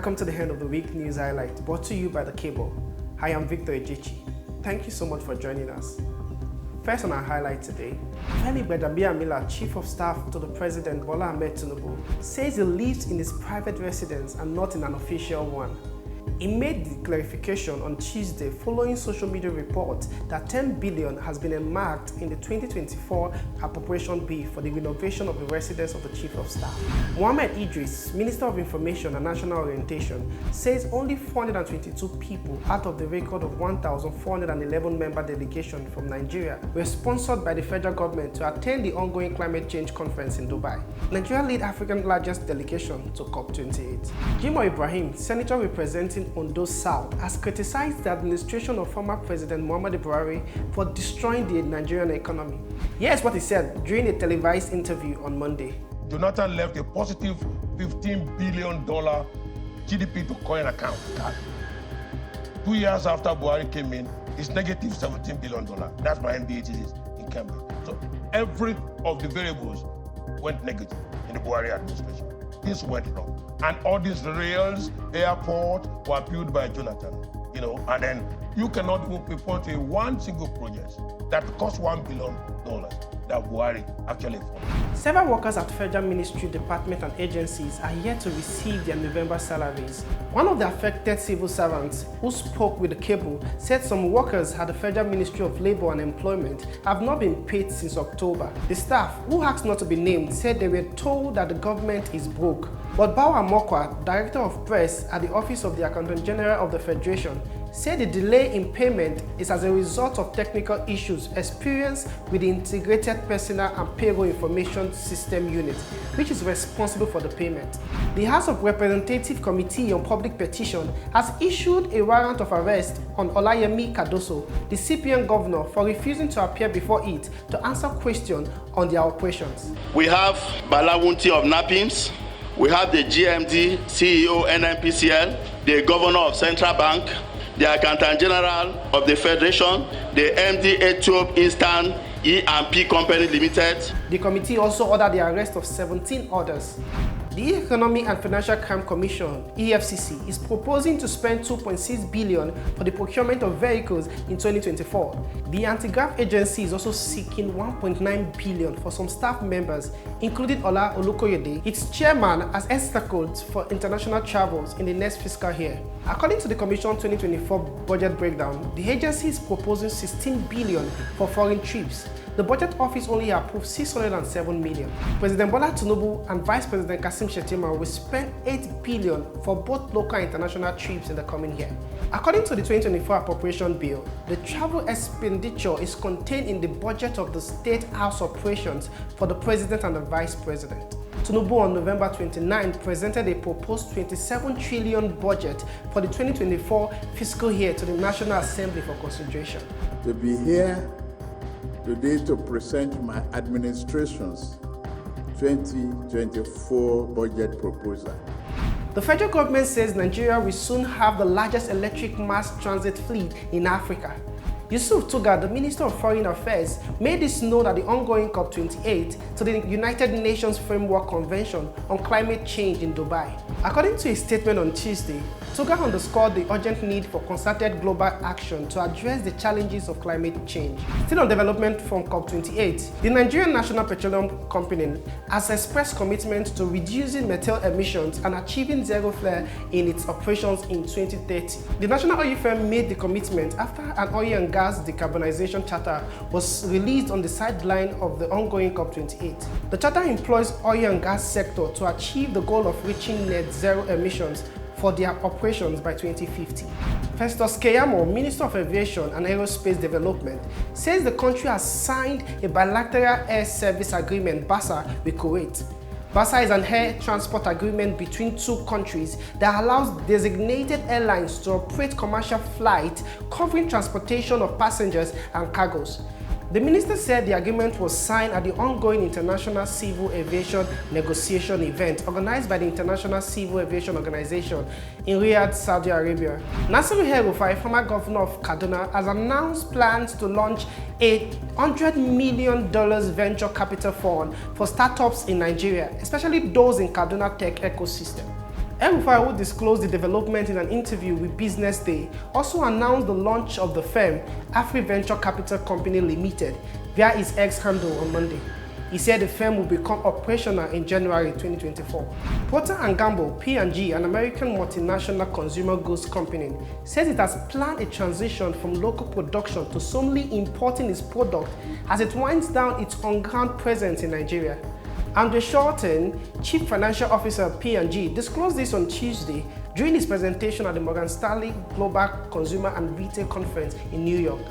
Welcome to the end of the week news highlight, brought to you by The Cable. I am Victor Ejichi. Thank you so much for joining us. First on our highlight today, N8bn, Chief of Staff to the President Bola Ahmed Tinubu, says he lives in his private residence and not in an official one. He made the clarification on Tuesday following social media reports that 10 billion has been earmarked in the 2024 appropriation bill for the renovation of the residence of the Chief of Staff. Mohammed Idris, Minister of Information and National Orientation, says only 422 people out of the record of 1,411 member delegation from Nigeria were sponsored by the federal government to attend the ongoing climate change conference in Dubai. Nigeria led Africa's largest delegation to COP28. Jimoh Ibrahim, Senator representing Ondo South, has criticized the administration of former President Muhammadu Buhari for destroying the Nigerian economy. Here's what he said during a televised interview on Monday. Jonathan left a positive $15 billion GDP to coin account. 2 years after Buhari came in, it's negative $17 billion. That's my NDHS in Cambridge. So every of the variables went negative in the Buhari administration. This went wrong. And all these rails, airport were built by Jonathan, and then you cannot even report a one single project that cost $1 billion that Buhari actually funded. Several workers at federal ministry, department and agencies are yet to receive their November salaries. One of the affected civil servants who spoke with The Cable said some workers at the Federal Ministry of Labour and Employment have not been paid since October. The staff, who asked not to be named, said they were told that the government is broke. But Bawa Mokwa, Director of Press at the Office of the Accountant General of the Federation, said the delay in payment is as a result of technical issues experienced with the Integrated Personnel and Payroll Information System Unit, which is responsible for the payment. The House of Representatives Committee on Public Petition has issued a warrant of arrest on Olayemi Kadoso, the CPN governor, for refusing to appear before it to answer questions on their operations. We have Balawunti of NAPIMS, we have the GMD, CEO NNPCL, the governor of Central Bank, the Accountant General of the Federation, the MD Ethiope Instant E&P Company Limited. The committee also ordered the arrest of 17 others. The Economic and Financial Crime Commission, EFCC, is proposing to spend $2.6 billion for the procurement of vehicles in 2024. The Anti-Graft Agency is also seeking $1.9 billion for some staff members, including Ola Olukoyede. Its chairman has extra codes for international travels in the next fiscal year. According to the Commission 2024 budget breakdown, the agency is proposing $16 billion for foreign trips. The budget office only approved $607 million. President Bola Tinubu and Vice President Shettima will spend $8 billion for both local and international trips in the coming year. According to the 2024 appropriation bill, the travel expenditure is contained in the budget of the State House operations for the President and the Vice President. Tinubu on November 29 presented a proposed 27 trillion budget for the 2024 fiscal year to the National Assembly for consideration. To be here today to present my administration's 2024 budget proposal. The federal government says Nigeria will soon have the largest electric mass transit fleet in Africa. Yusuf Tuga, the Minister of Foreign Affairs, made this known at the ongoing COP28 to the United Nations Framework Convention on Climate Change in Dubai. According to a statement on Tuesday, Tuga underscored the urgent need for concerted global action to address the challenges of climate change. Still on development from COP28, the Nigerian National Petroleum Company has expressed commitment to reducing methane emissions and achieving zero flare in its operations in 2030. The national oil firm made the commitment after an oil and gas decarbonization charter was released on the sideline of the ongoing COP28. The charter employs oil and gas sector to achieve the goal of reaching net zero emissions for their operations by 2050. Festus Keyamo, Minister of Aviation and Aerospace Development, says the country has signed a bilateral air service agreement, BASA, with Kuwait. BASA is an air transport agreement between two countries that allows designated airlines to operate commercial flights covering transportation of passengers and cargoes. The minister said the agreement was signed at the ongoing International Civil Aviation Negotiation event organized by the International Civil Aviation Organization in Riyadh, Saudi Arabia. Nasiru El-Rufai, former governor of Kaduna, has announced plans to launch a $100 million venture capital fund for startups in Nigeria, especially those in Kaduna tech ecosystem. El-Rufai, who disclosed the development in an interview with Business Day, also announced the launch of the firm Afri Venture Capital Company Limited via his X handle on Monday. He said the firm will become operational in January 2024. Procter & Gamble, P&G, an American multinational consumer goods company, says it has planned a transition from local production to solely importing its product as it winds down its on-ground presence in Nigeria. Andre Shorten, Chief Financial Officer of P&G, disclosed this on Tuesday during his presentation at the Morgan Stanley Global Consumer and Retail Conference in New York.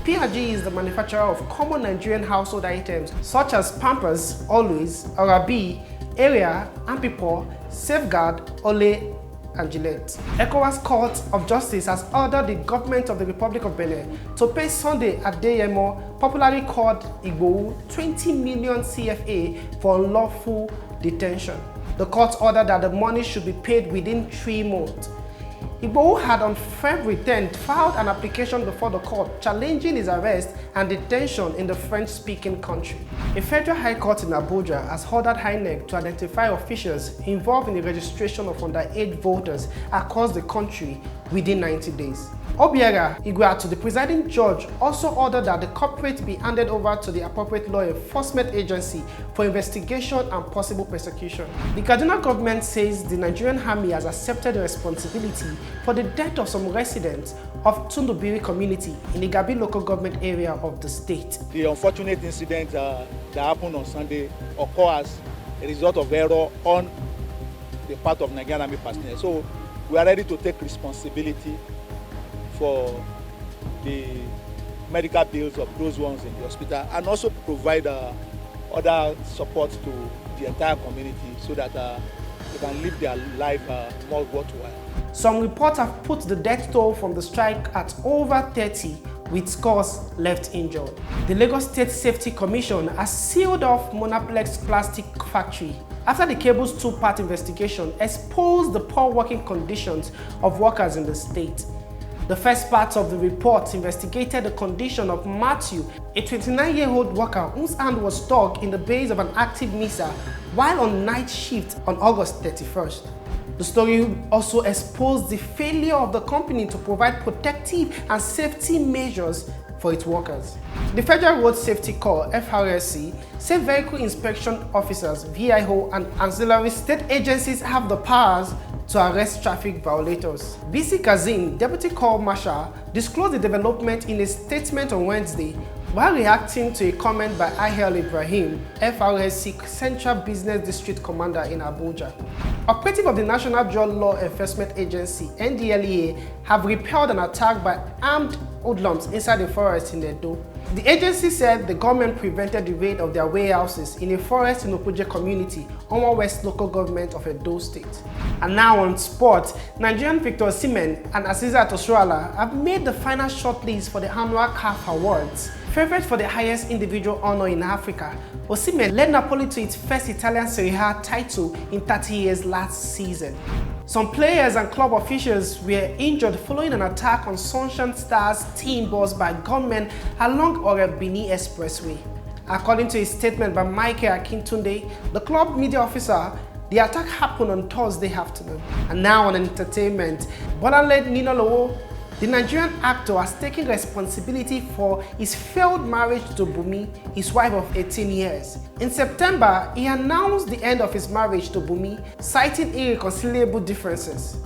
P&G is the manufacturer of common Nigerian household items such as Pampers, Always, Oral-B, Area, Ampipo, Safeguard, Olay, and Gillette. ECOWAS Court of Justice has ordered the government of the Republic of Benin to pay Sunday Adeyemo, popularly called Igbohu, 20 million CFA for unlawful detention. The court ordered that the money should be paid within 3 months. Igbohu had on February 10th filed an application before the court challenging his arrest and detention in the French-speaking country. A federal high court in Abuja has ordered INEC to identify officials involved in the registration of underage voters across the country within 90 days. Obiera Iguatu, the presiding judge, also ordered that the culprit be handed over to the appropriate law enforcement agency for investigation and possible prosecution. The Kaduna government says the Nigerian army has accepted the responsibility for the death of some residents of Tundubiri community in the Gabi local government area of the state. The unfortunate incident that happened on Sunday occurs as a result of error on the part of Nigerian army personnel. So we are ready to take responsibility for the medical bills of those ones in the hospital and also provide other support to the entire community so that they can live their life more worthwhile. Some reports have put the death toll from the strike at over 30, with scores left injured. The Lagos State Safety Commission has sealed off Monaplex plastic factory after the cable's two-part investigation exposed the poor working conditions of workers in the state. The first part of the report investigated the condition of Matthew, a 29-year-old worker whose hand was stuck in the base of an active missile while on night shift on August 31st. The story also exposed the failure of the company to provide protective and safety measures for its workers. The Federal Road Safety Corps, FRSC, said vehicle inspection officers, VIO, and ancillary state agencies have the powers to arrest traffic violators. BC Kazim, Deputy Corps Marshal, disclosed the development in a statement on Wednesday while reacting to a comment by Ahel Ibrahim, FRSC Central Business District Commander in Abuja. Operatives of the National Drug Law Enforcement Agency, NDLEA, have repelled an attack by armed hoodlums inside the forest in Edo. The agency said the government prevented the raid of their warehouses in a forest in Okuje community, Onwa West local government of Edo State. And now on sport, Nigerian Victor Osimhen and Asisat Oshoala have made the final shortlist for the annual CAF Awards. Favorite for the highest individual honor in Africa, Osimhen led Napoli to its first Italian Serie A title in 30 years last season. Some players and club officials were injured following an attack on Sunshine Stars team bus by gunmen along Orebini Expressway. According to a statement by Michael Akintunde, the club media officer, the attack happened on Thursday afternoon. And now on entertainment, Bolanle Ninalowo, the Nigerian actor, has taken responsibility for his failed marriage to Bumi, his wife of 18 years. In September, he announced the end of his marriage to Bumi, citing irreconcilable differences.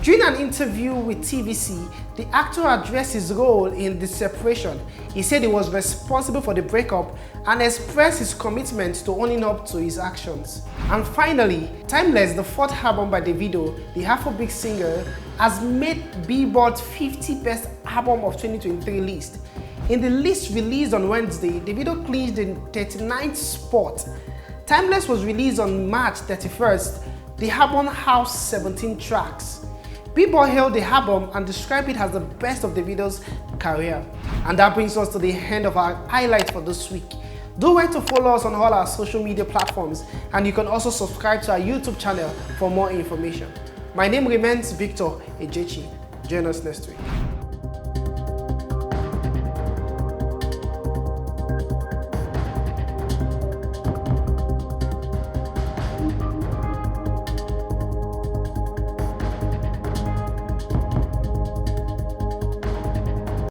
During an interview with TVC, the actor addressed his role in the separation. He said he was responsible for the breakup and expressed his commitment to owning up to his actions. And finally, Timeless, the fourth album by Davido, the Afrobeat singer, has made Billboard's 50 Best Album of 2023 list. In the list released on Wednesday, Davido clinched the 39th spot. Timeless was released on March 31st. The album housed 17 tracks. Billboard hailed the album and described it as the best of Davido's career. And that brings us to the end of our highlights for this week. Do well to follow us on all our social media platforms, and you can also subscribe to our YouTube channel for more information. My name remains Victor Ejechi. Join us next week.